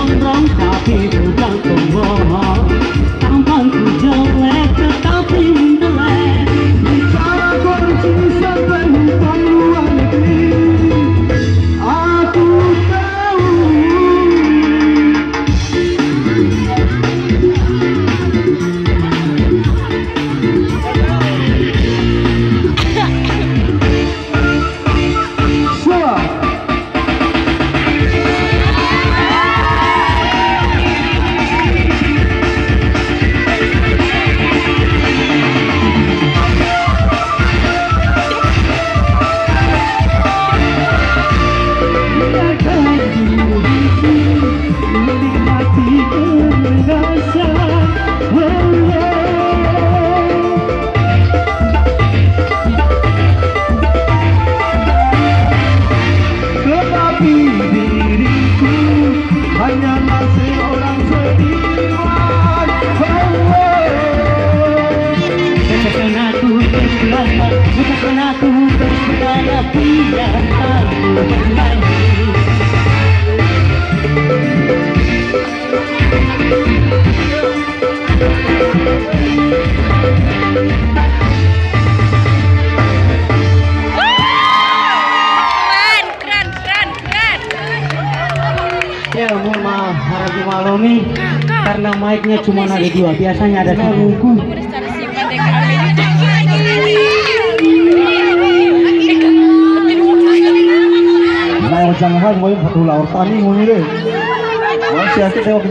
gondrong tapi bukan pembohong. Tampangku jelek tetapi mendelek. Bicara kunci sampai hutang luar negeri. Aku tahu. Hanyalah seorang seniman. Bukan aku berkelana, bukan aku berkelana, biar aku bernyanyi. Ya, mohon maaf, harap dimaklumi karena mic-nya cuma ada dua, biasanya ada satu. Nah, jangan mau satu laur tani mau ini deh. Masih asik tengok.